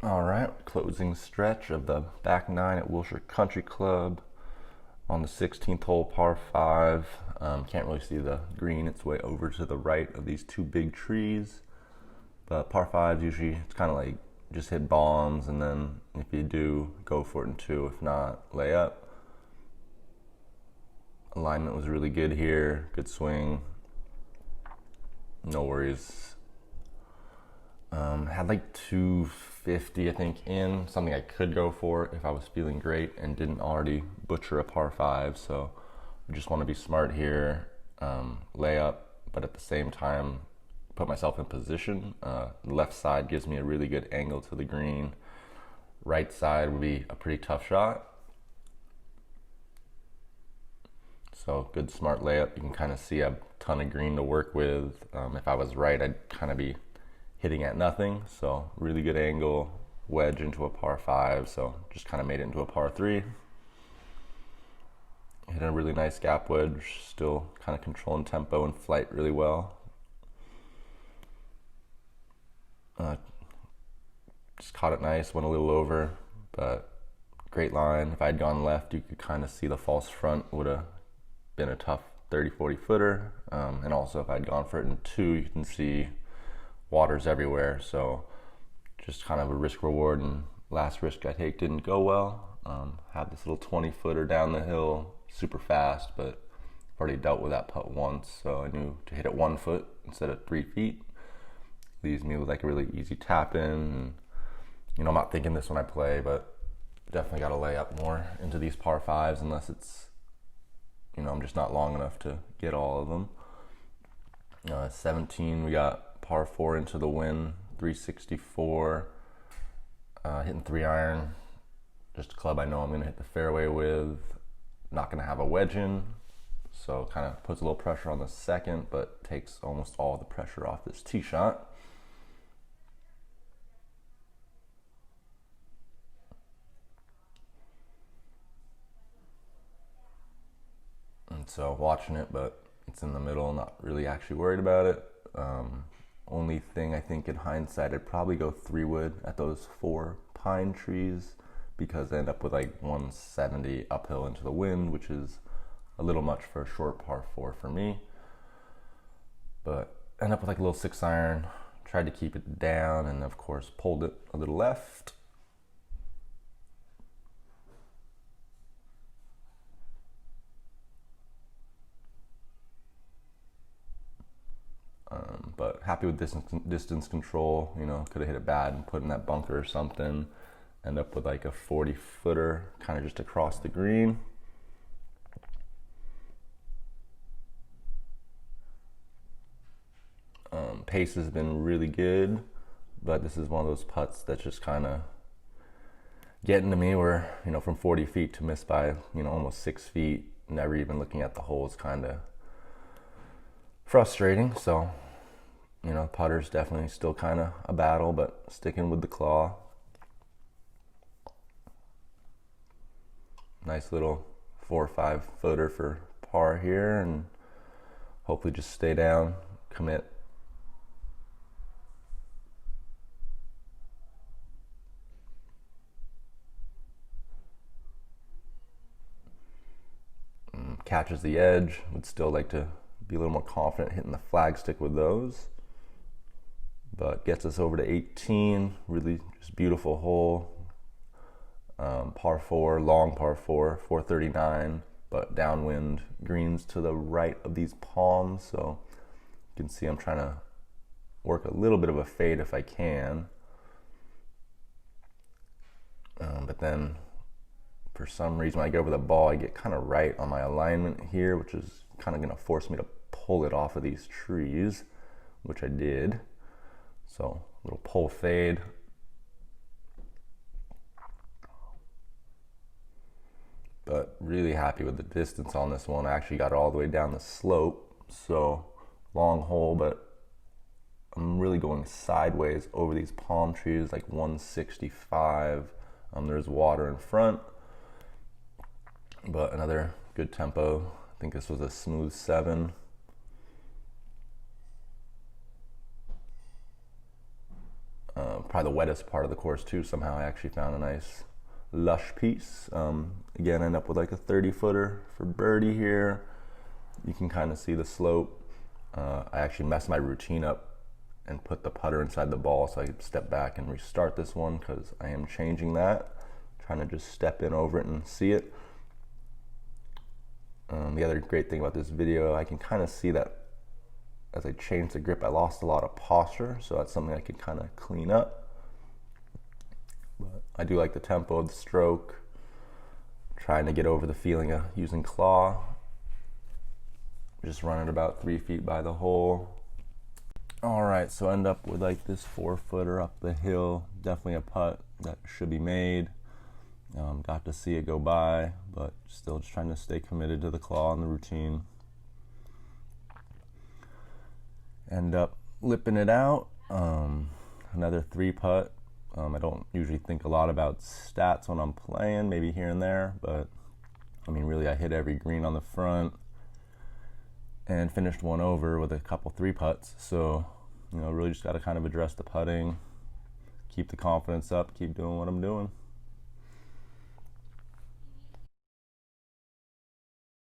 All right, closing stretch of the back nine at Wilshire Country Club on the 16th hole, par 5. Can't really see the green, it's way over to the right of these two big trees. But par 5 usually it's kind of like just hit bombs, and then if you do, go for it in two. If not, lay up. Alignment was really good here, good swing, no worries. Had like 250, I think, in something I could go for if I was feeling great and didn't already butcher a par 5. So I just want to be smart here, lay up, but at the same time put myself in position. The left side gives me a really good angle to the green. Right side would be a pretty tough shot. So good smart layup. You can kind of see a ton of green to work with. If I was right, I'd kind of be hitting at nothing. So really good angle, wedge into a par 5. So just kind of made it into a par 3. Hit a really nice gap wedge, still kind of controlling tempo and flight really well. Just caught it nice, went a little over, but great line. If I had gone left, you could kind of see the false front would have been a tough 30-40 footer. And also if I'd gone for it in two, you can see water's everywhere. So just kind of a risk reward, and last risk I take didn't go well. Had this little 20 footer down the hill, super fast, but I've already dealt with that putt once, so I knew to hit it 1 foot instead of 3 feet. Leaves me with like a really easy tap in. And, I'm not thinking this when I play, but definitely got to lay up more into these par 5s unless it's, I'm just not long enough to get all of them. 17, we got par 4 into the wind, 364, hitting 3-iron. Just a club I know I'm going to hit the fairway with. Not going to have a wedge in, so kind of puts a little pressure on the second, but takes almost all the pressure off this tee shot. And so watching it, but it's in the middle, not really actually worried about it. Only thing I think in hindsight, I'd probably go 3-wood at those 4 pine trees, because they end up with like 170 uphill into the wind, which is a little much for a short par 4 for me. But end up with like a little 6-iron, tried to keep it down, and of course pulled it a little left. But happy with distance control. Could have hit it bad and put in that bunker or something. End up with like a 40 footer kind of just across the green. Pace has been really good, but this is one of those putts that's just kind of getting to me where, from 40 feet to miss by, almost 6 feet, never even looking at the hole is kind of frustrating. So, putter's definitely still kind of a battle, but sticking with the claw. Nice little 4 or 5 footer for par here, and hopefully just stay down, commit. Catches the edge. Would still like to be a little more confident hitting the flagstick with those, but gets us over to 18. Really just beautiful hole. Par 4, long par 4, 439, but downwind, greens to the right of these palms, so you can see I'm trying to work a little bit of a fade if I can. But then for some reason when I get over the ball, I get kind of right on my alignment here, which is kind of going to force me to pull it off of these trees, which I did. So a little pull fade. But really happy with the distance on this one. I actually got it all the way down the slope, so long hole, but I'm really going sideways over these palm trees, like 165. There's water in front, but another good tempo. I think this was a smooth 7. probably the wettest part of the course too. Somehow I actually found a nice lush piece. Again, end up with like a 30-footer for birdie here. You can kind of see the slope. I actually messed my routine up and put the putter inside the ball so I could step back and restart this one, because I am changing that. Trying to just step in over it and see it. The other great thing about this video, I can kind of see that as I changed the grip, I lost a lot of posture, so that's something I can kind of clean up. But I do like the tempo of the stroke, trying to get over the feeling of using claw. Just running about 3 feet by the hole. All right, so end up with like this 4-footer up the hill. Definitely a putt that should be made. Got to see it go by, but still just trying to stay committed to the claw and the routine. End up lipping it out. Another 3-putt. I don't usually think a lot about stats when I'm playing, maybe here and there, but I mean, really, I hit every green on the front and finished one over with a couple 3-putts. So, you know, really just got to kind of address the putting, keep the confidence up, keep doing what I'm doing.